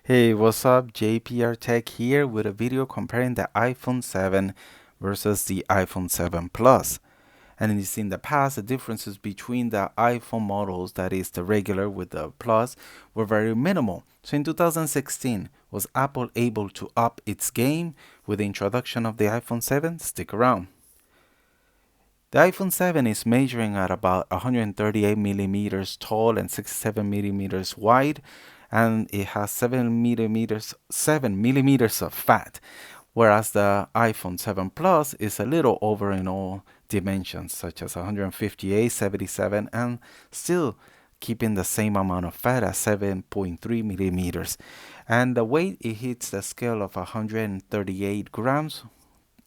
Hey, what's up? JPR Tech here with a video comparing the iPhone 7 versus the iPhone 7 Plus. And you see in the past, the differences between the iPhone models, that is the regular with the Plus, were very minimal. So in 2016, was Apple able to up its game with the introduction of the iPhone 7? Stick around. The iPhone 7 is measuring at about 138 millimeters tall and 67 millimeters wide, and it has 7 millimeters of fat, whereas the iPhone 7 Plus is a little over in all dimensions, such as 158, 77, and still keeping the same amount of fat at 7.3 millimeters. And the weight, it hits the scale of 138 grams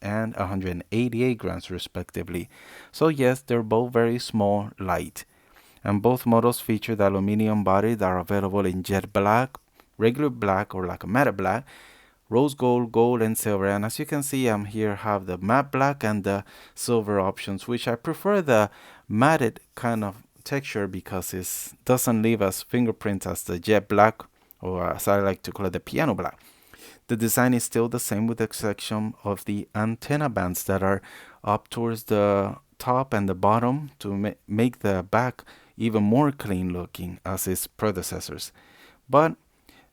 and 188 grams respectively. So yes, they're both very small, light. And both models feature the aluminum body that are available in jet black, regular black or like a matte black, rose gold, gold and silver. And as you can see, I'm here have the matte black and the silver options, which I prefer the matted kind of texture because it doesn't leave us fingerprints as the jet black, or as I like to call it, the piano black. The design is still the same with the exception of the antenna bands that are up towards the top and the bottom to make the back even more clean looking as its predecessors. But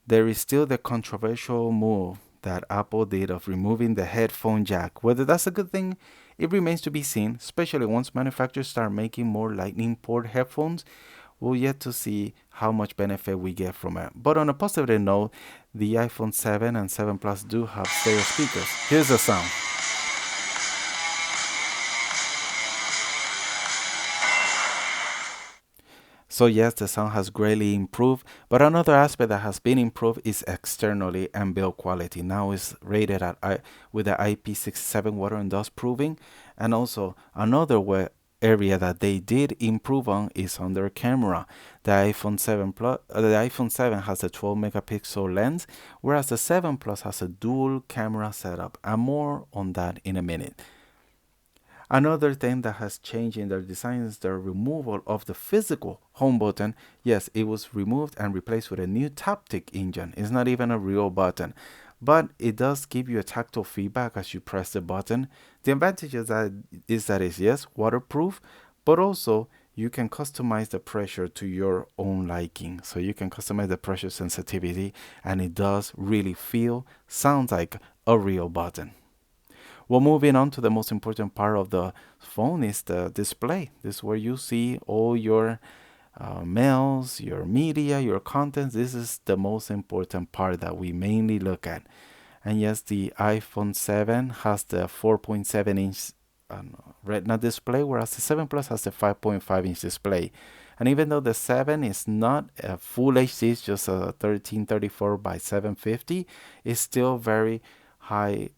there is still the controversial move that Apple did of removing the headphone jack. Whether that's a good thing, it remains to be seen, especially once manufacturers start making more Lightning port headphones. We'll yet to see how much benefit we get from it. But on a positive note, the iPhone 7 and 7 Plus do have stereo speakers. Here's the sound. So yes, the sound has greatly improved, but another aspect that has been improved is externally and build quality. Now it's rated at with the IP67 water and dust proving, and also another area that they did improve on is on their camera. The iPhone 7 has a 12 megapixel lens, whereas the 7 Plus has a dual camera setup, and more on that in a minute. Another thing that has changed in their design is the removal of the physical home button. Yes, it was removed and replaced with a new Taptic engine. It's not even a real button, but it does give you a tactile feedback as you press the button. The advantage is that it's, yes, waterproof, but also you can customize the pressure to your own liking. So you can customize the pressure sensitivity, and it does really sounds like a real button. Well, moving on to the most important part of the phone is the display. This is where you see all your mails, your media, your contents. This is the most important part that we mainly look at. And yes, the iPhone 7 has the 4.7-inch Retina display, whereas the 7 Plus has the 5.5-inch display. And even though the 7 is not a full HD, it's just a 1334 by 750, it's still very high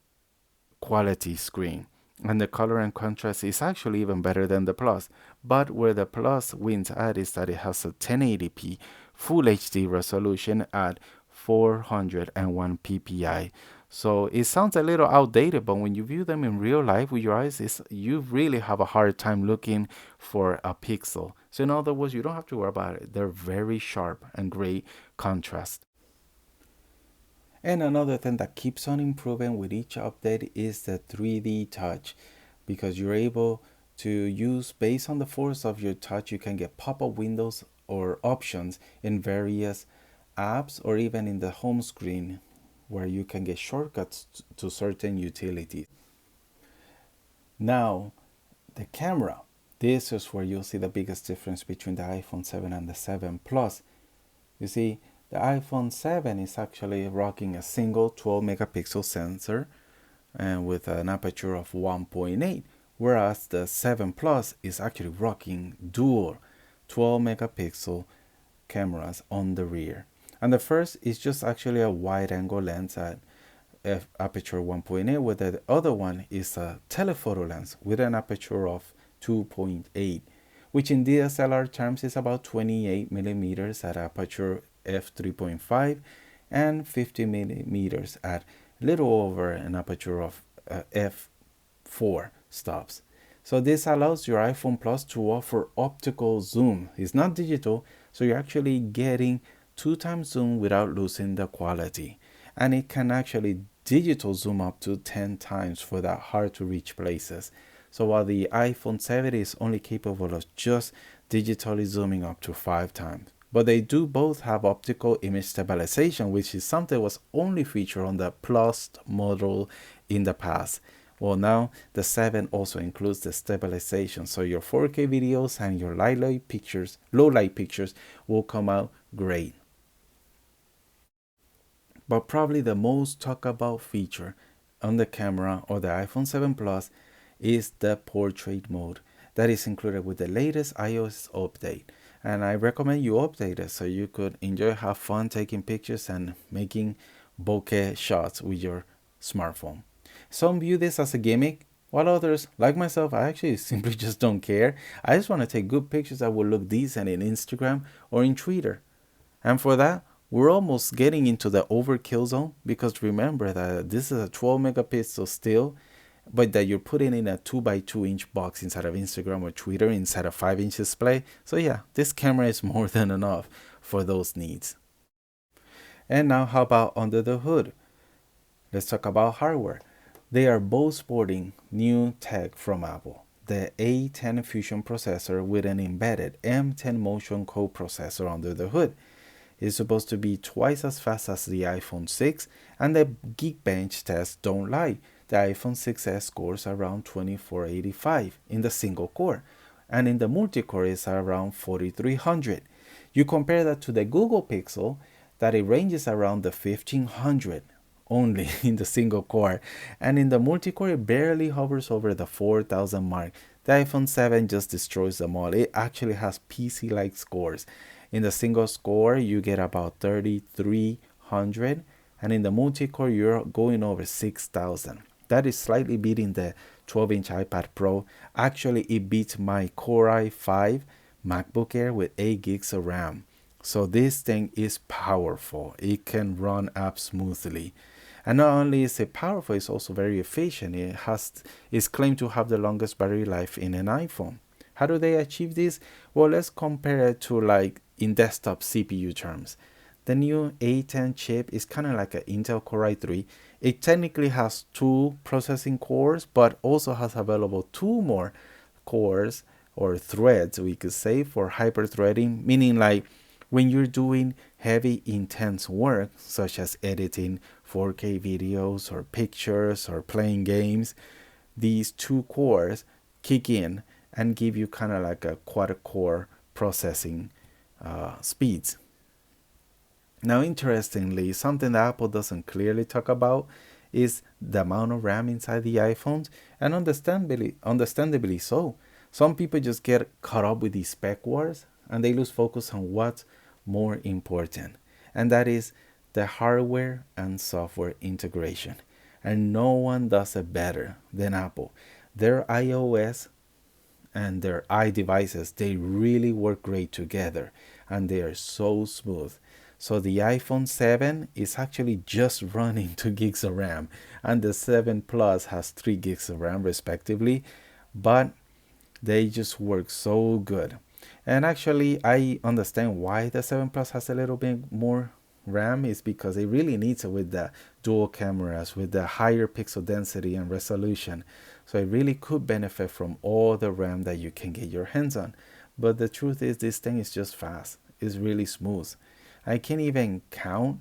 quality screen, and the color and contrast is actually even better than the Plus. But where the Plus wins at is that it has a 1080p Full HD resolution at 401 ppi. So it sounds a little outdated, but when you view them in real life with your eyes, you really have a hard time looking for a pixel. So in other words, you don't have to worry about it. They're very sharp and great contrast. And another thing that keeps on improving with each update is the 3D touch, because you're able to use, based on the force of your touch, you can get pop-up windows or options in various apps or even in the home screen where you can get shortcuts to certain utilities. Now, the camera. This is where you'll see the biggest difference between the iPhone 7 and the 7 Plus. You see, the iPhone 7 is actually rocking a single 12 megapixel sensor and with an aperture of 1.8, whereas the 7 Plus is actually rocking dual 12 megapixel cameras on the rear. And the first is just actually a wide angle lens at aperture 1.8, where the other one is a telephoto lens with an aperture of 2.8, which in DSLR terms is about 28 millimeters at aperture f3.5 and 50 millimeters at little over an aperture of f4 stops. So this allows your iPhone Plus to offer optical zoom. It's not digital, so you're actually getting two times zoom without losing the quality. And it can actually digital zoom up to 10 times for that hard to reach places. So while the iPhone 7 is only capable of just digitally zooming up to 5 times. But they do both have optical image stabilization, which is something that was only featured on the Plus model in the past. Well, now the 7 also includes the stabilization, so your 4K videos and your low light pictures will come out great. But probably the most talked about feature on the camera or the iPhone 7 Plus is the portrait mode that is included with the latest iOS update. And I recommend you update it so you could have fun taking pictures and making bokeh shots with your smartphone. Some view this as a gimmick, while others, like myself, I actually simply just don't care. I just want to take good pictures that will look decent in Instagram or in Twitter. And for that, we're almost getting into the overkill zone because remember that this is a 12 megapixel still, but that you're putting in a 2 by 2 inch box inside of Instagram or Twitter inside a 5-inch display. So yeah, this camera is more than enough for those needs. And now how about under the hood? Let's talk about hardware. They are both sporting new tech from Apple. The A10 Fusion processor with an embedded M10 Motion co-processor under the hood is supposed to be twice as fast as the iPhone 6, and the Geekbench tests don't lie. The iPhone 6s scores around 2485 in the single core, and in the multi-core is around 4300. You compare that to the Google Pixel, that it ranges around the 1500 only in the single core, and in the multi-core it barely hovers over the 4000 mark. The iPhone 7 just destroys them all. It actually has PC-like scores. In the single score, you get about 3300, and in the multi-core, you're going over 6000. That is slightly beating the 12-inch iPad Pro. Actually, it beats my Core i5 MacBook Air with 8 gigs of RAM. So this thing is powerful. It can run apps smoothly. And not only is it powerful, it's also very efficient. It's claimed to have the longest battery life in an iPhone. How do they achieve this? Well, let's compare it to like in desktop CPU terms. The new A10 chip is kind of like an Intel Core i3. It technically has two processing cores, but also has available two more cores or threads, we could say, for hyper-threading, meaning like when you're doing heavy, intense work, such as editing 4K videos or pictures or playing games, these two cores kick in and give you kind of like a quad-core processing speeds. Now, interestingly, something that Apple doesn't clearly talk about is the amount of RAM inside the iPhones, and understandably so. Some people just get caught up with these spec wars and they lose focus on what's more important, and that is the hardware and software integration. And no one does it better than Apple. Their iOS and their iDevices, they really work great together and they are so smooth. So the iPhone 7 is actually just running 2 gigs of RAM, and the 7 Plus has 3 gigs of RAM respectively, but they just work so good. And actually, I understand why the 7 Plus has a little bit more RAM is because it really needs it with the dual cameras, with the higher pixel density and resolution. So it really could benefit from all the RAM that you can get your hands on. But the truth is, this thing is just fast. It's really smooth. I can't even count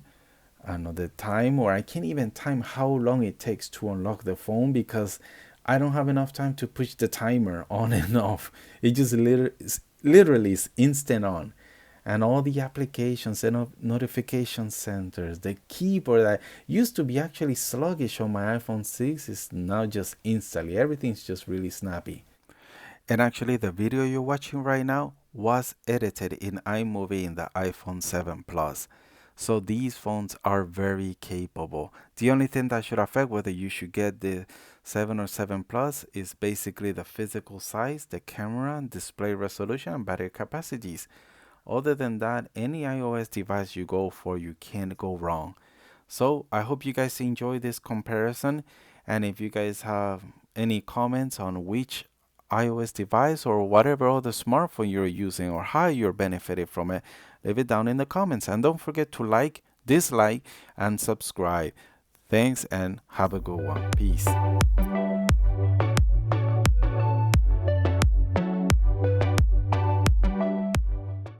the time, or I can't even time how long it takes to unlock the phone because I don't have enough time to push the timer on and off. It just literally is instant on. And all the applications and notification centers, the keyboard that used to be actually sluggish on my iPhone 6 is now just instantly. Everything's just really snappy. And actually, the video you're watching right now was edited in iMovie in the iPhone 7 Plus. So these phones are very capable. The only thing that should affect whether you should get the 7 or 7 Plus is basically the physical size, the camera, display resolution, and battery capacities. Other than that, any iOS device you go for, you can't go wrong. So I hope you guys enjoy this comparison. And if you guys have any comments on which iOS device or whatever other smartphone you're using, or how you're benefiting from it. Leave it down in the comments. And don't forget to like, dislike, and subscribe. Thanks and have a good one. Peace.